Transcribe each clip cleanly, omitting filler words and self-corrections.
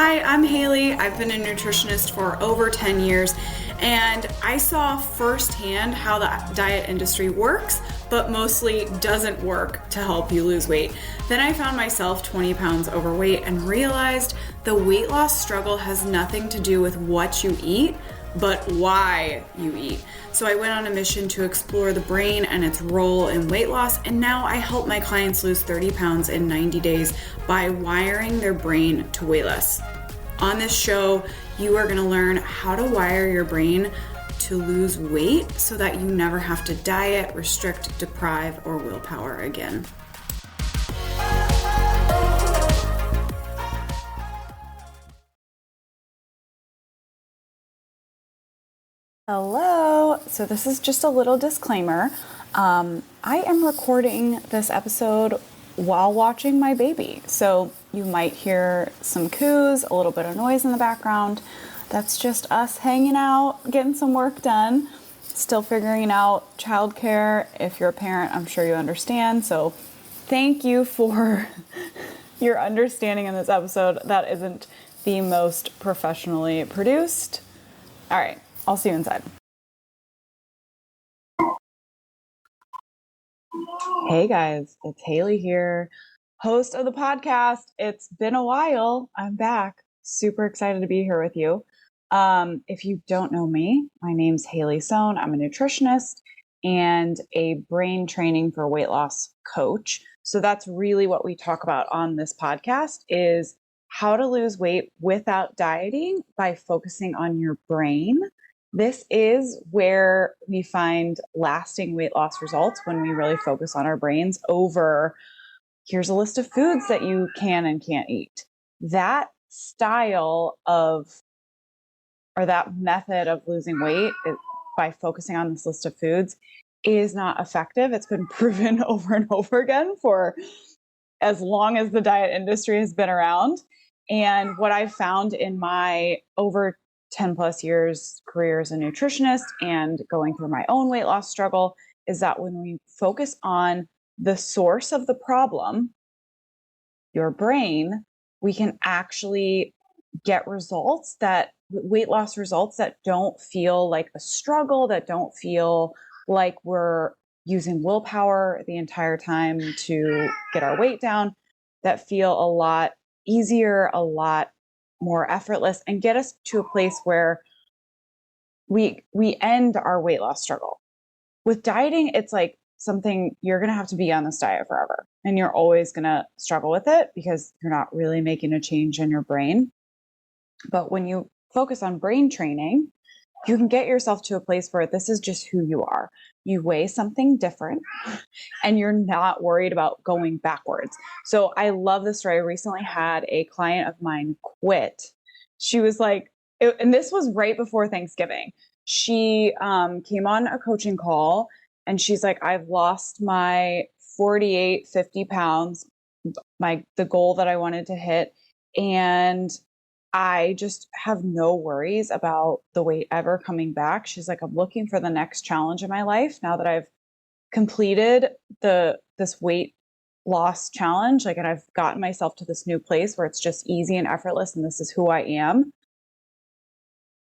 Hi, I'm Hayley. I've been a nutritionist for over 10 years, and I saw firsthand how the diet industry works, but mostly doesn't work to help you lose weight. Then I found myself 20 pounds overweight and realized the weight loss struggle has nothing to do with what you eat, but why you eat. So I went on a mission to explore the brain and its role in weight loss, and now I help my clients lose 30 pounds in 90 days by wiring their brain to weigh less. On this show, you are going to learn how to wire your brain to lose weight so that you never have to diet, restrict, deprive, or willpower again. Hello. So this is just a little disclaimer. I am recording this episode while watching my baby. So you might hear some coos, a little bit of noise in the background. That's just us hanging out, getting some work done, still figuring out childcare. If you're a parent, I'm sure you understand. So thank you for your understanding in this episode. That isn't the most professionally produced. All right. I'll see you inside. Hey guys, it's Hayley here, host of the podcast. It's been a while. I'm back. Super excited to be here with you. If you don't know me, my name's Hayley Sohn. I'm a nutritionist and a brain training for weight loss coach. So that's really what we talk about on this podcast is how to lose weight without dieting by focusing on your brain. This is where we find lasting weight loss results when we really focus on our brains over here's a list of foods that you can and can't eat. That style of, or that method of losing weight by focusing on this list of foods is not effective. It's been proven over and over again for as long as the diet industry has been around. And what I've found in my over 10 plus years career as a nutritionist and going through my own weight loss struggle is that when we focus on the source of the problem, your brain, we can actually get results that weight loss results that don't feel like a struggle, that don't feel like we're using willpower the entire time to get our weight down, that feel a lot easier, a lot more effortless, and get us to a place where we end our weight loss struggle. With dieting, it's like something you're going to have to be on this diet forever, and you're always going to struggle with it because you're not really making a change in your brain. But when you focus on brain training, you can get yourself to a place where this is just who you are. You weigh something different and you're not worried about going backwards. So I love this story. I recently had a client of mine quit. She was like, and this was right before Thanksgiving. She came on a coaching call and she's like, I've lost my 48, 50 pounds, the goal that I wanted to hit. And I just have no worries about the weight ever coming back. She's like, I'm looking for the next challenge in my life now that I've completed this weight loss challenge. Like, and I've gotten myself to this new place where it's just easy and effortless, and this is who I am.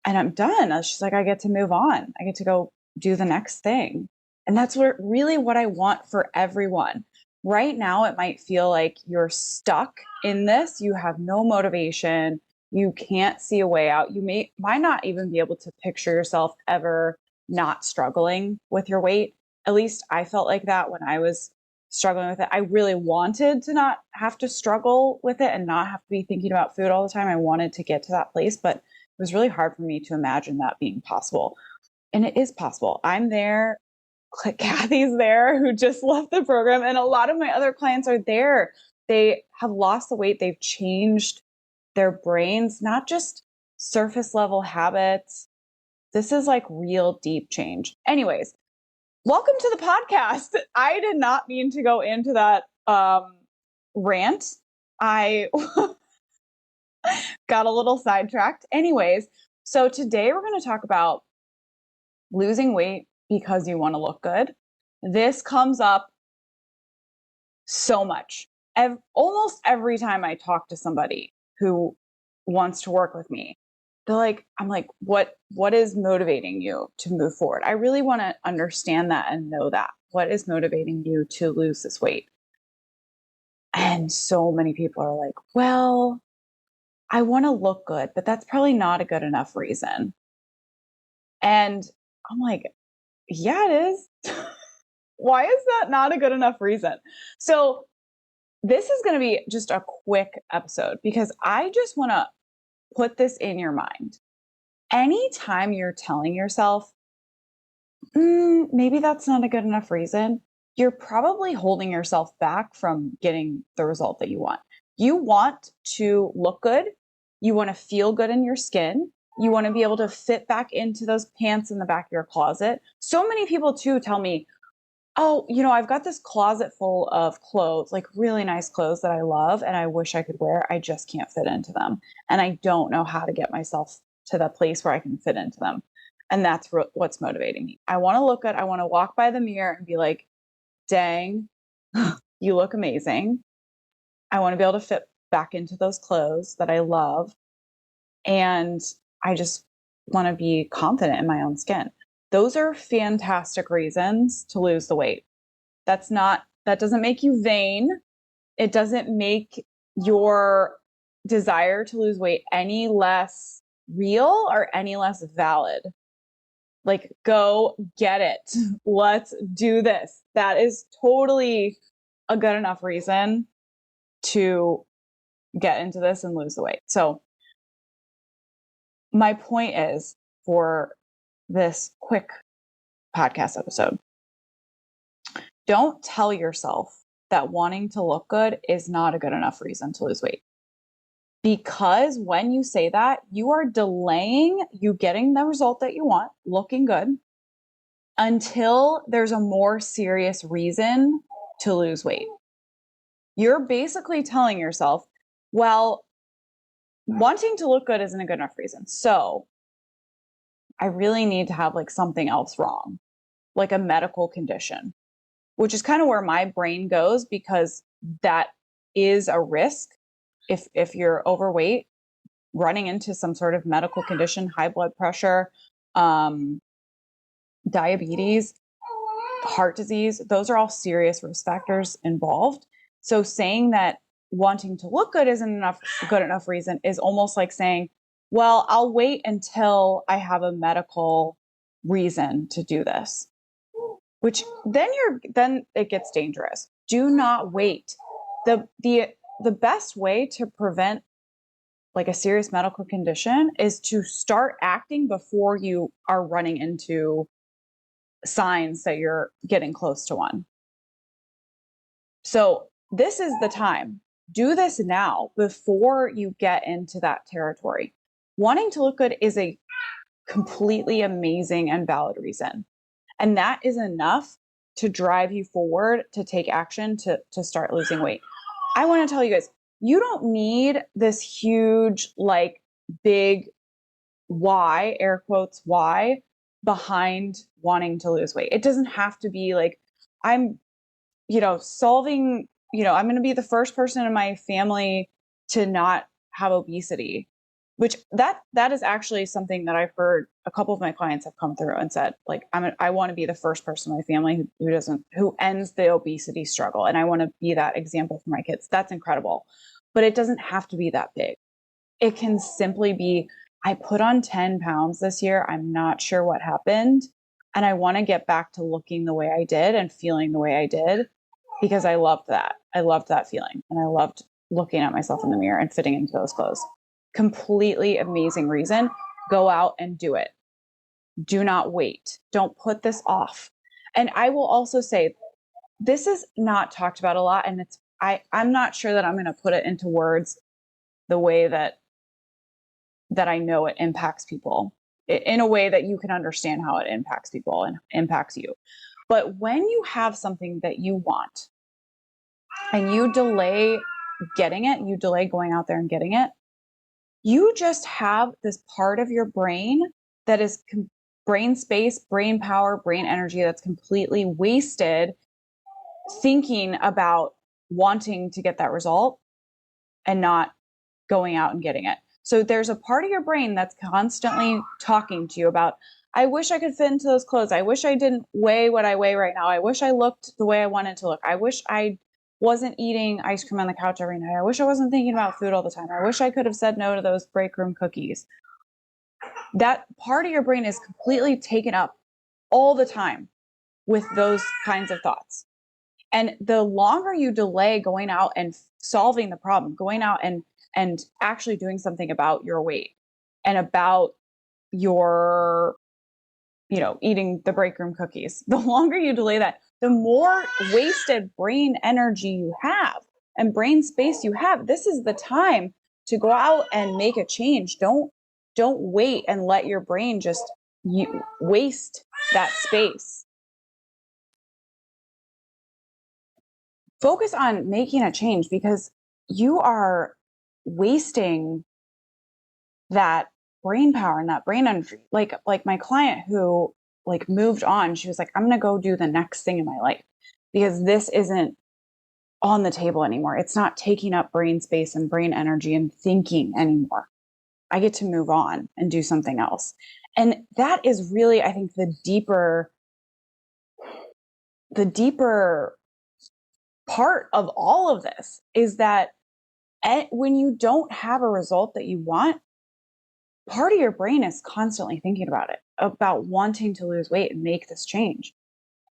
And I'm done. She's like, I get to move on. I get to go do the next thing. And that's really what I want for everyone. Right now, it might feel like you're stuck in this. You have no motivation. You can't see a way out. You might not even be able to picture yourself ever not struggling with your weight. At least I felt like that when I was struggling with it. I really wanted to not have to struggle with it and not have to be thinking about food all the time. I wanted to get to that place, but it was really hard for me to imagine that being possible. And it is possible. I'm there. Kathy's there, who just left the program. And a lot of my other clients are there. They have lost the weight. They've changed their brains, not just surface level habits. This is like real deep change. Anyways, welcome to the podcast. I did not mean to go into that rant. I got a little sidetracked. Anyways, so today we're going to talk about losing weight because you want to look good. This comes up so much. Almost every time I talk to somebody who wants to work with me. I'm like, what is motivating you to move forward? I really want to understand that and know that. What is motivating you to lose this weight? And so many people are like, well, I want to look good, but that's probably not a good enough reason. And I'm like, yeah, it is. Why is that not a good enough reason? So this is going to be just a quick episode because I just want to put this in your mind. Anytime you're telling yourself, maybe that's not a good enough reason, you're probably holding yourself back from getting the result that you want. You want to look good. You want to feel good in your skin. You want to be able to fit back into those pants in the back of your closet. So many people too tell me, oh, I've got this closet full of clothes, like really nice clothes that I love and I wish I could wear. I just can't fit into them. And I don't know how to get myself to the place where I can fit into them. And that's what's motivating me. I want to look good. I want to walk by the mirror and be like, dang, you look amazing. I want to be able to fit back into those clothes that I love. And I just want to be confident in my own skin. Those are fantastic reasons to lose the weight. That doesn't make you vain. It doesn't make your desire to lose weight any less real or any less valid. Like, go get it. Let's do this. That is totally a good enough reason to get into this and lose the weight. So my point is, for this quick podcast episode, don't tell yourself that wanting to look good is not a good enough reason to lose weight. Because when you say that, you are delaying you getting the result that you want, looking good, until there's a more serious reason to lose weight. You're basically telling yourself, well, wanting to look good isn't a good enough reason. So I really need to have like something else wrong, like a medical condition, which is kind of where my brain goes, because that is a risk. If you're overweight, running into some sort of medical condition, high blood pressure, diabetes, heart disease, those are all serious risk factors involved. So saying that wanting to look good isn't good enough reason is almost like saying, well, I'll wait until I have a medical reason to do this, which then it gets dangerous. Do not wait. The best way to prevent like a serious medical condition is to start acting before you are running into signs that you're getting close to one. So this is the time. Do this now before you get into that territory. Wanting to look good is a completely amazing and valid reason. And that is enough to drive you forward to take action to start losing weight. I want to tell you guys, you don't need this huge, like big why, air quotes, why behind wanting to lose weight. It doesn't have to be like, I'm, solving, I'm going to be the first person in my family to not have obesity, which that is actually something that I've heard a couple of my clients have come through and said, like, I want to be the first person in my family who ends the obesity struggle. And I want to be that example for my kids. That's incredible. But it doesn't have to be that big. It can simply be, I put on 10 pounds this year. I'm not sure what happened. And I want to get back to looking the way I did and feeling the way I did, because I loved that. I loved that feeling. And I loved looking at myself in the mirror and fitting into those clothes. Completely amazing reason. Go out and do it. Do not wait. Don't put this off. And I will also say, this is not talked about a lot. And I'm not sure that I'm going to put it into words the way that I know it impacts people, in a way that you can understand how it impacts people and impacts you. But when you have something that you want and you delay getting it, you delay going out there and getting it, you just have this part of your brain that is brain space, brain power, brain energy that's completely wasted thinking about wanting to get that result and not going out and getting it. So there's a part of your brain that's constantly talking to you about, I wish I could fit into those clothes. I wish I didn't weigh what I weigh right now. I wish I looked the way I wanted to look. I wish I wasn't eating ice cream on the couch every night. I wish I wasn't thinking about food all the time. I wish I could have said no to those break room cookies. That part of your brain is completely taken up all the time with those kinds of thoughts. And the longer you delay going out and solving the problem, going out and actually doing something about your weight and about your, eating the break room cookies, the longer you delay that, the more wasted brain energy you have and brain space you have. This is the time to go out and make a change. Don't wait and let your brain just waste that space. Focus on making a change, because you are wasting that brain power and that brain energy. Like my client who moved on, she was like, I'm going to go do the next thing in my life because this isn't on the table anymore. It's not taking up brain space and brain energy and thinking anymore. I get to move on and do something else. And that is really, I think, the deeper part of all of this is that when you don't have a result that you want, part of your brain is constantly thinking about it, about wanting to lose weight and make this change.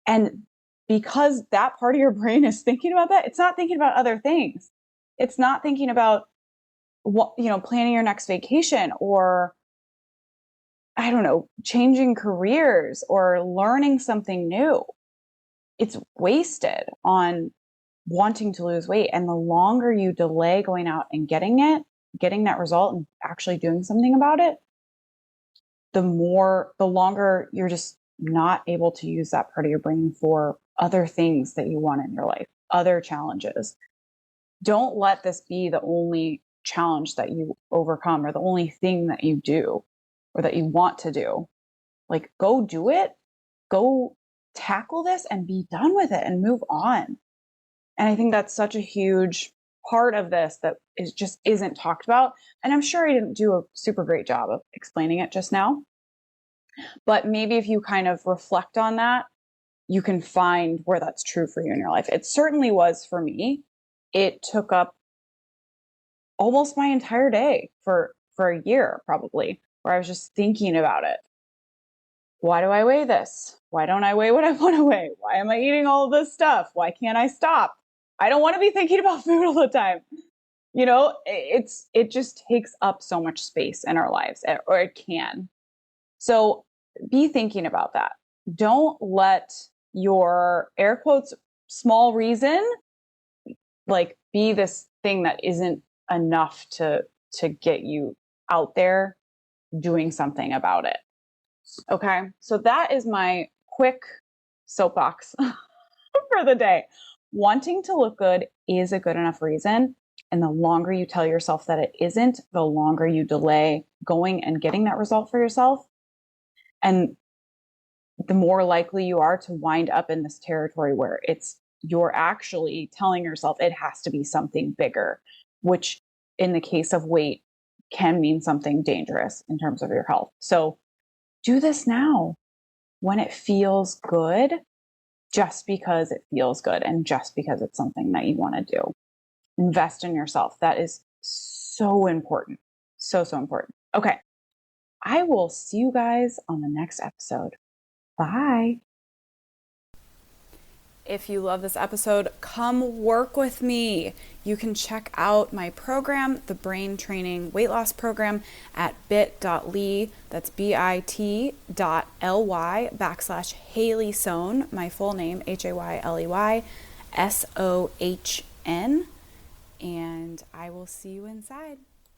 And because that part of your brain is thinking about that, it's not thinking about other things. It's not thinking about planning your next vacation, or I don't know, changing careers or learning something new. It's wasted on wanting to lose weight. And the longer you delay going out and getting that result and actually doing something about it, the longer you're just not able to use that part of your brain for other things that you want in your life, other challenges. Don't let this be the only challenge that you overcome or the only thing that you do or that you want to do. Go do it, go tackle this and be done with it and move on. And I think that's such a huge part of this that just isn't talked about. And I'm sure I didn't do a super great job of explaining it just now. But maybe if you kind of reflect on that, you can find where that's true for you in your life. It certainly was for me. It took up almost my entire day for a year, probably, where I was just thinking about it. Why do I weigh this? Why don't I weigh what I want to weigh? Why am I eating all this stuff? Why can't I stop? I don't want to be thinking about food all the time. It just takes up so much space in our lives, or it can. So be thinking about that. Don't let your air quotes small reason be this thing that isn't enough to get you out there doing something about it. Okay, so that is my quick soapbox for the day. Wanting to look good is a good enough reason. And the longer you tell yourself that it isn't, the longer you delay going and getting that result for yourself. And the more likely you are to wind up in this territory where you're actually telling yourself it has to be something bigger, which in the case of weight can mean something dangerous in terms of your health. So do this now when it feels good, just because it feels good and just because it's something that you want to do. Invest in yourself. That is so important. So important. Okay. I will see you guys on the next episode. Bye. If you love this episode, come work with me. You can check out my program, the Brain Training Weight Loss Program, at bit.ly, that's bit.ly/Hayley Sohn, my full name, Hayley Sohn, and I will see you inside.